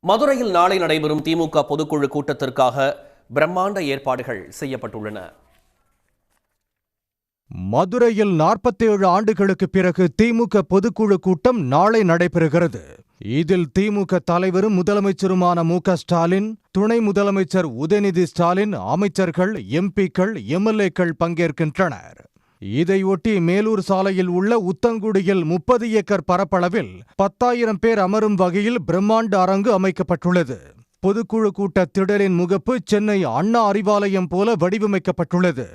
மதுரையில் நாளை நடைபெறும் திமுக பொதுக்குழு கூட்டத்திற்காக பிரம்மாண்ட ஏற்பாடுகள் செய்யப்பட்டுள்ளன. மதுரையில் 47 ஆண்டுகளுக்கு பிறகு திமுக பொதுக்குழு கூட்டம் நாளை நடைபெறுகிறது. இதில் திமுக தலைவரும் முதலமைச்சருமான மு.க.ஸ்டாலின், துணை முதலமைச்சர் உதயநிதி ஸ்டாலின், அமைச்சர்கள், எம்பிக்கள், எம்எல்ஏக்கள் பங்கேற்கின்றனர். இதையொட்டி மேலூர் சாலையில் உள்ள உத்தங்குடியில் 30 ஏக்கர் பரப்பளவில் 10,000 பேர் அமரும் வகையில் பிரம்மாண்ட அரங்கு அமைக்கப்பட்டுள்ளது. பொதுக்குழு கூட்ட திடலின் முகப்பு சென்னை அண்ணா அறிவாலயம் போல வடிவமைக்கப்பட்டுள்ளது.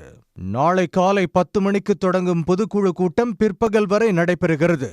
நாளை காலை 10 மணிக்கு தொடங்கும் பொதுக்குழு கூட்டம் பிற்பகல் வரை நடைபெறுகிறது.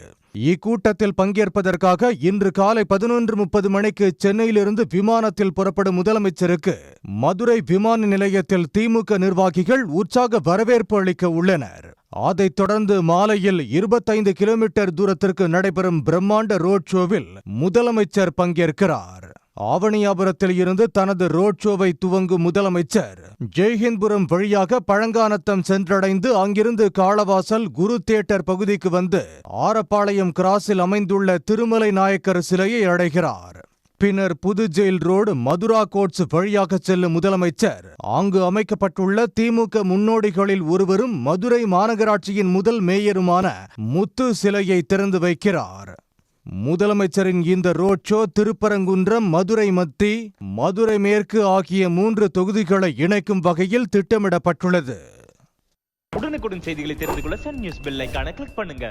இக்கூட்டத்தில் பங்கேற்பதற்காக இன்று காலை 11:30 மணிக்கு சென்னையிலிருந்து விமானத்தில் புறப்படும் முதலமைச்சருக்கு மதுரை விமான நிலையத்தில் திமுக நிர்வாகிகள் உற்சாக வரவேற்பு அளிக்க உள்ளனர். அதைத் தொடர்ந்து மாலையில் 25 கிலோமீட்டர் தூரத்திற்கு நடைபெறும் பிரம்மாண்ட ரோட் ஷோவில் முதலமைச்சர் பங்கேற்கிறார். ஆவணியாபுரத்தில் இருந்து தனது ரோட் ஷோவை துவங்கும் முதலமைச்சர் ஜெய்ஹிந்த்புரம் வழியாக பழங்கானத்தம் சென்றடைந்து அங்கிருந்து காளவாசல் குரு தியேட்டர் பகுதிக்கு வந்து ஆரப்பாளையம் கிராஸில் அமைந்துள்ள திருமலை நாயக்கர் சிலையை அடைகிறார். பின்னர் புது ஜெயில் ரோடு மதுரா கோட்ஸ் வழியாக செல்லும் முதலமைச்சர் அங்கு அமைக்கப்பட்டுள்ள திமுக முன்னோடிகளில் ஒருவரும் மதுரை மாநகராட்சியின் முதல் மேயருமான முத்து சிலையை திறந்து வைக்கிறார். முதலமைச்சரின் இந்த ரோட் ஷோ திருப்பரங்குன்றம், மதுரை மத்தி, மதுரை மேற்கு ஆகிய 3 தொகுதிகளை இணைக்கும் வகையில் திட்டமிடப்பட்டுள்ளது. உடனுக்குடன் செய்திகளை தெரிந்து கொள்ள சன் நியூஸ் பெல் ஐகானை கிளிக் பண்ணுங்க.